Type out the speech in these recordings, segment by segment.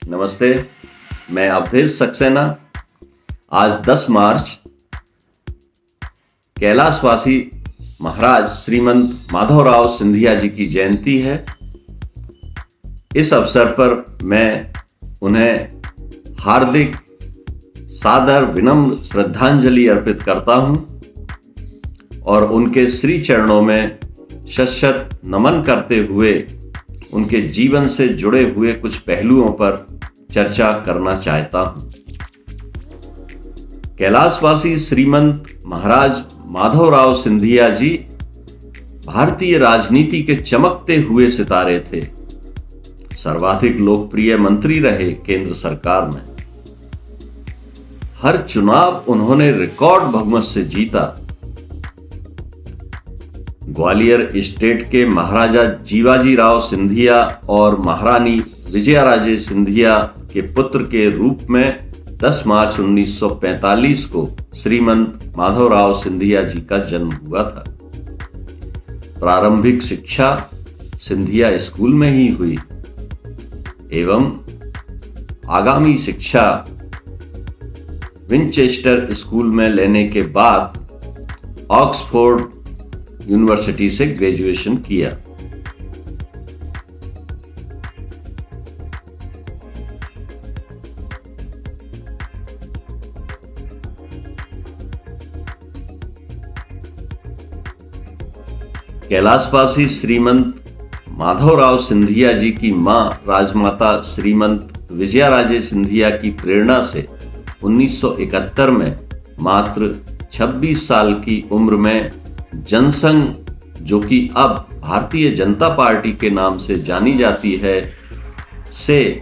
नमस्ते, मैं अवधेश सक्सेना। आज 10 मार्च कैलाशवासी महाराज श्रीमंत माधवराव सिंधिया जी की जयंती है। इस अवसर पर मैं उन्हें हार्दिक सादर विनम्र श्रद्धांजलि अर्पित करता हूं और उनके श्री चरणों में शत नमन करते हुए उनके जीवन से जुड़े हुए कुछ पहलुओं पर चर्चा करना चाहता हूं। कैलाशवासी श्रीमंत महाराज माधवराव सिंधिया जी भारतीय राजनीति के चमकते हुए सितारे थे। सर्वाधिक लोकप्रिय मंत्री रहे केंद्र सरकार में। हर चुनाव उन्होंने रिकॉर्ड बहुमत से जीता। ग्वालियर स्टेट के महाराजा जीवाजी राव सिंधिया और महारानी विजयाराजे सिंधिया के पुत्र के रूप में 10 मार्च 1945 को श्रीमंत माधवराव सिंधिया जी का जन्म हुआ था। प्रारंभिक शिक्षा सिंधिया स्कूल में ही हुई एवं आगामी शिक्षा विंचेस्टर स्कूल में लेने के बाद ऑक्सफोर्ड यूनिवर्सिटी से ग्रेजुएशन किया। कैलाशवासी श्रीमंत माधवराव सिंधिया जी की मां राजमाता श्रीमंत विजयाराजे सिंधिया की प्रेरणा से 1971 में मात्र 26 साल की उम्र में जनसंघ, जो कि अब भारतीय जनता पार्टी के नाम से जानी जाती है, से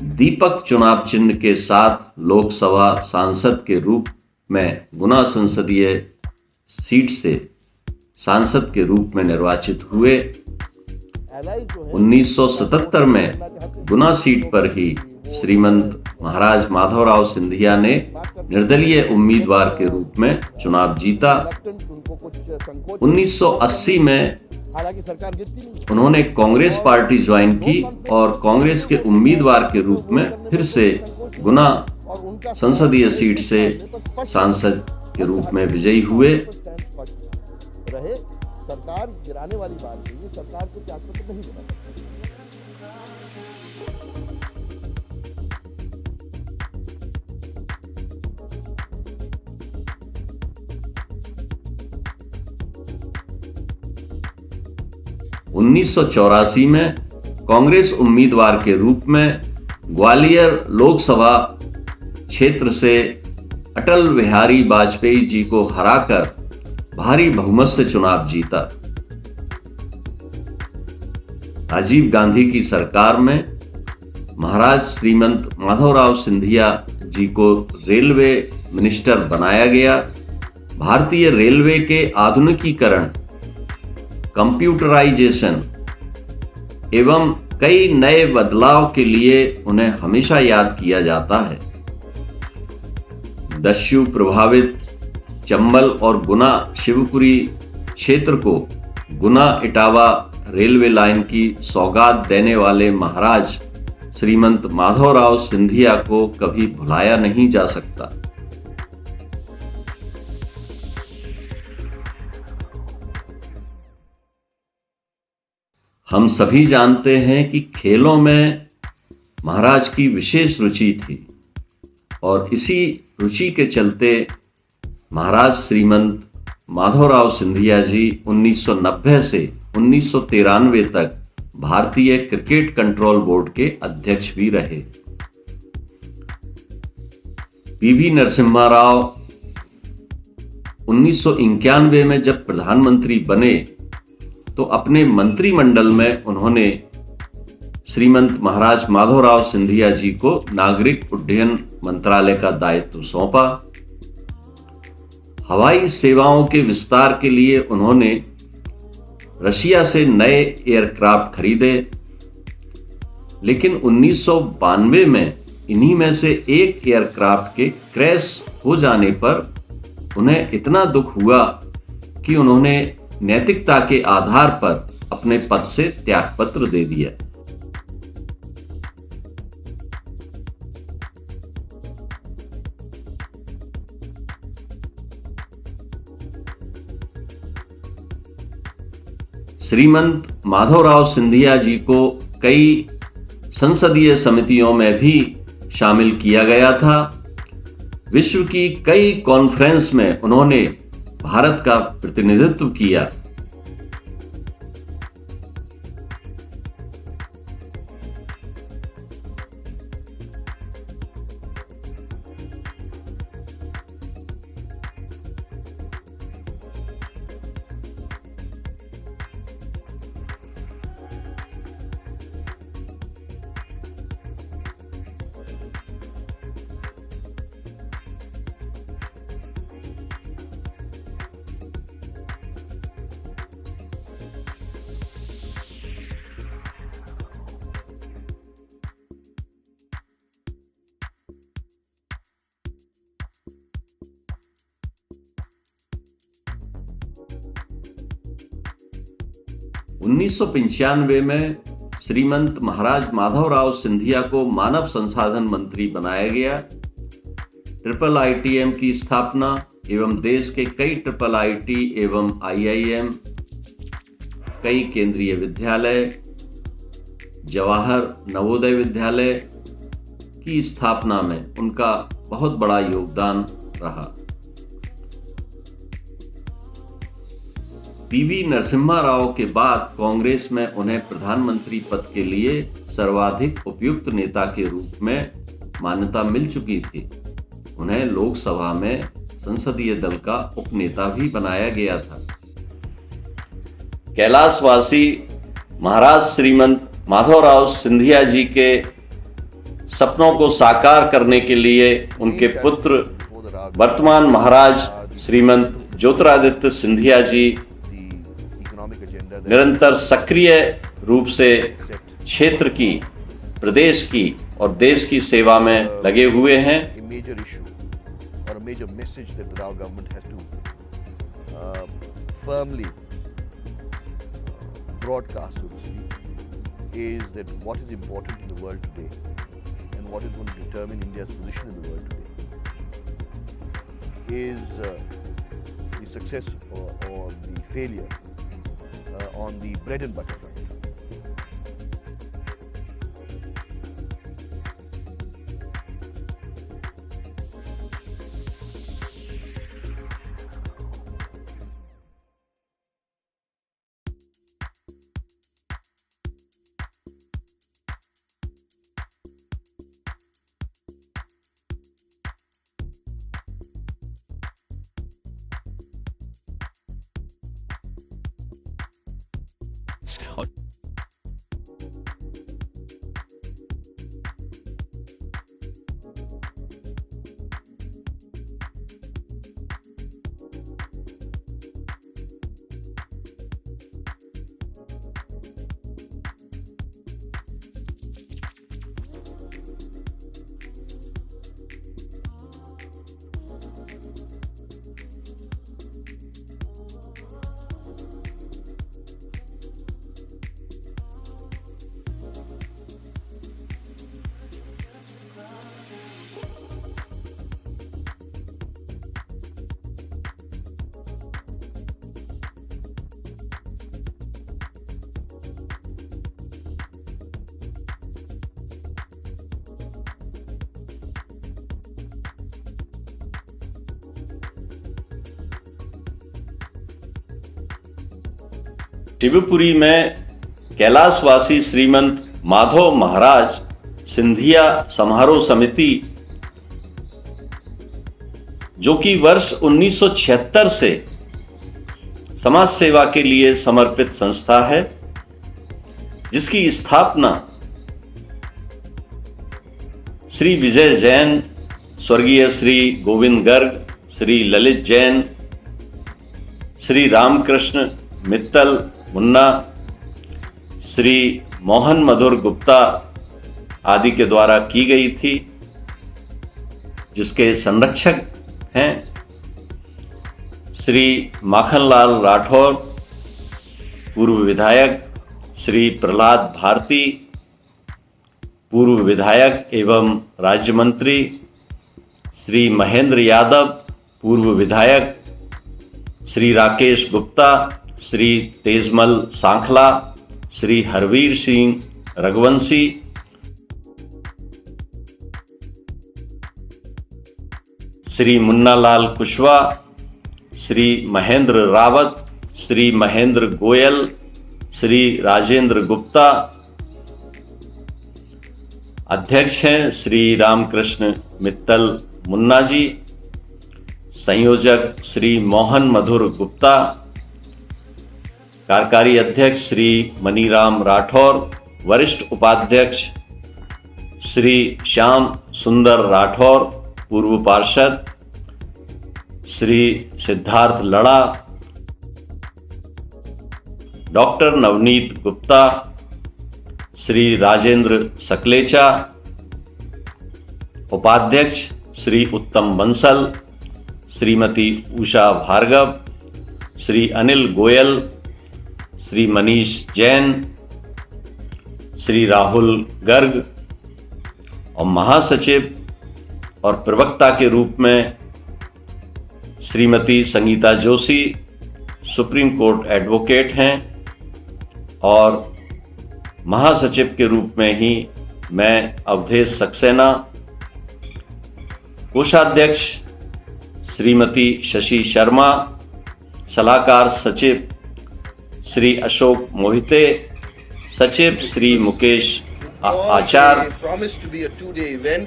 दीपक चुनाव चिन्ह के साथ लोकसभा सांसद के रूप में गुना संसदीय सीट से सांसद के रूप में निर्वाचित हुए। 1977 में गुना सीट पर ही श्रीमंत महाराज माधवराव सिंधिया ने निर्दलीय उम्मीदवार के रूप में चुनाव जीता। 1980 में उन्होंने कांग्रेस पार्टी ज्वाइन की और कांग्रेस के उम्मीदवार के रूप में फिर से गुना संसदीय सीट से सांसद के रूप में विजयी हुए। सरकार गिराने वाली बात नहीं है, सरकार को त्यागपत्र नहीं देना चाहिए। 1984 में कांग्रेस उम्मीदवार के रूप में ग्वालियर लोकसभा क्षेत्र से अटल बिहारी वाजपेयी जी को हराकर भारी बहुमत से चुनाव जीता। राजीव गांधी की सरकार में महाराज श्रीमंत माधवराव सिंधिया जी को रेलवे मिनिस्टर बनाया गया। भारतीय रेलवे के आधुनिकीकरण, कंप्यूटराइजेशन एवं कई नए बदलाव के लिए उन्हें हमेशा याद किया जाता है। दस्यु प्रभावित चंबल और गुना शिवपुरी क्षेत्र को गुना इटावा रेलवे लाइन की सौगात देने वाले महाराज श्रीमंत माधवराव सिंधिया को कभी भुलाया नहीं जा सकता। हम सभी जानते हैं कि खेलों में महाराज की विशेष रुचि थी और इसी रुचि के चलते महाराज श्रीमंत माधवराव सिंधिया जी 1990 से 1993 तक भारतीय क्रिकेट कंट्रोल बोर्ड के अध्यक्ष भी रहे। पीवी नरसिम्हा राव 1991 में जब प्रधानमंत्री बने तो अपने मंत्रिमंडल में उन्होंने श्रीमंत महाराज माधवराव सिंधिया जी को नागरिक उड्डयन मंत्रालय का दायित्व सौंपा। हवाई सेवाओं के विस्तार के लिए उन्होंने रशिया से नए एयरक्राफ्ट खरीदे, लेकिन 1992 में इन्हीं में से एक एयरक्राफ्ट के क्रैश हो जाने पर उन्हें इतना दुख हुआ कि उन्होंने नैतिकता के आधार पर अपने पद से त्यागपत्र दे दिया। श्रीमंत माधवराव सिंधिया जी को कई संसदीय समितियों में भी शामिल किया गया था। विश्व की कई कॉन्फ्रेंस में उन्होंने भारत का प्रतिनिधित्व किया। उन्नीस में श्रीमंत महाराज माधवराव सिंधिया को मानव संसाधन मंत्री बनाया गया। IIITM की स्थापना एवं देश के कई IIIT एवं IIM, कई केंद्रीय विद्यालय, जवाहर नवोदय विद्यालय की स्थापना में उनका बहुत बड़ा योगदान रहा। PV नरसिम्हा राव के बाद कांग्रेस में उन्हें प्रधानमंत्री पद के लिए सर्वाधिक उपयुक्त नेता के रूप में मान्यता मिल चुकी थी। उन्हें लोकसभा में संसदीय दल का उपनेता भी बनाया गया था। कैलाशवासी महाराज श्रीमंत माधवराव सिंधिया जी के सपनों को साकार करने के लिए उनके पुत्र वर्तमान महाराज श्रीमंत ज्योतिरादित्य सिंधिया जी निरंतर सक्रिय रूप से क्षेत्र की, प्रदेश की और देश की सेवा में लगे हुए हैं। Is that what is important in the world today and what is going to determine India's position in the world today is the success or the failure on the bread and butter front. Shivpuri में कैलाशवासी श्रीमंत माधव महाराज सिंधिया समारोह समिति, जो कि वर्ष 1976 से समाज सेवा के लिए समर्पित संस्था है, जिसकी स्थापना श्री विजय जैन, स्वर्गीय श्री गोविंद गर्ग, श्री ललित जैन, श्री रामकृष्ण मित्तल मुन्ना, श्री मोहन मधुर गुप्ता आदि के द्वारा की गई थी, जिसके संरक्षक हैं श्री माखनलाल राठौर, पूर्व विधायक, श्री प्रहलाद भारती, पूर्व विधायक एवं राज्य मंत्री, श्री महेंद्र यादव, पूर्व विधायक, श्री राकेश गुप्ता श्री तेजमल सांखला, श्री हरवीर सिंह रघुवंशी, श्री मुन्नालाल कुशवाहा, श्री महेंद्र रावत, श्री महेंद्र गोयल, श्री राजेंद्र गुप्ता। अध्यक्ष हैं श्री रामकृष्ण मित्तल मुन्ना जी। संयोजक श्री मोहन मधुर गुप्ता। कार्यकारी अध्यक्ष श्री मनीराम राठौर। वरिष्ठ उपाध्यक्ष श्री श्याम सुंदर राठौर, पूर्व पार्षद श्री सिद्धार्थ लड़ा, डॉक्टर नवनीत गुप्ता, श्री राजेंद्र सकलेचा। उपाध्यक्ष श्री उत्तम बंसल, श्रीमती उषा भार्गव, श्री अनिल गोयल, श्री मनीष जैन, श्री राहुल गर्ग। और महासचिव और प्रवक्ता के रूप में Shrimati Sangeeta Joshi, supreme court advocate हैं। और महासचिव के रूप में ही मैं अवधेश सक्सेना, कोषाध्यक्ष श्रीमती शशि शर्मा, सलाहकार सचिव श्री अशोक मोहिते, सचिव श्री मुकेश आचार,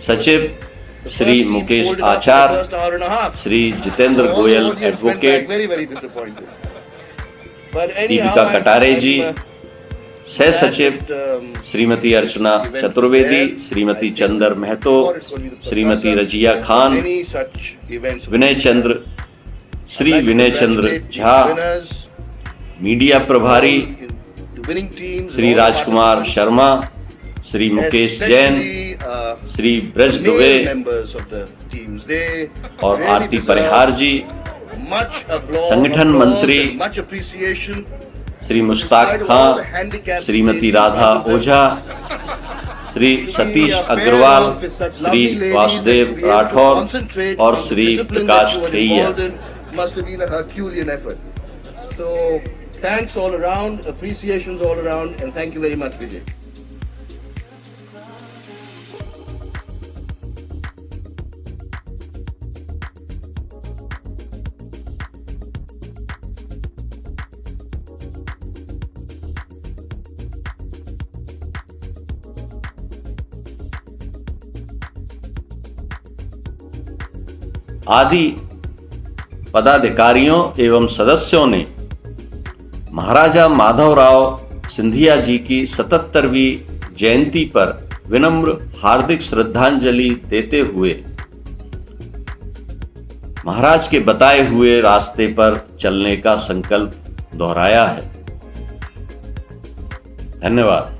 सचिव श्री मुकेश आचार, श्री जितेंद्र गोयल एडवोकेट, दीपिका कटारे जी, सह सचिव श्रीमती अर्चना चतुर्वेदी, श्रीमती चंदर महतो, श्रीमती रजिया खान, विनय चंद्र, श्री विनय चंद्र झा, मीडिया प्रभारी श्री राजकुमार शर्मा, श्री मुकेश जैन, श्री ब्रज दुबे और आरती परिहार जी, संगठन मंत्री श्री मुश्ताक खां, श्रीमती राधा ओझा, श्री सतीश अग्रवाल, श्री वासुदेव राठौर और Shri Prakash खेइया। So thanks all around, appreciations all around, and thank you very much, Vijay. आदि पदाधिकारियों एवं सदस्यों ने महाराजा माधवराव सिंधिया जी की 77वीं जयंती पर विनम्र हार्दिक श्रद्धांजलि देते हुए महाराज के बताए हुए रास्ते पर चलने का संकल्प दोहराया है। धन्यवाद।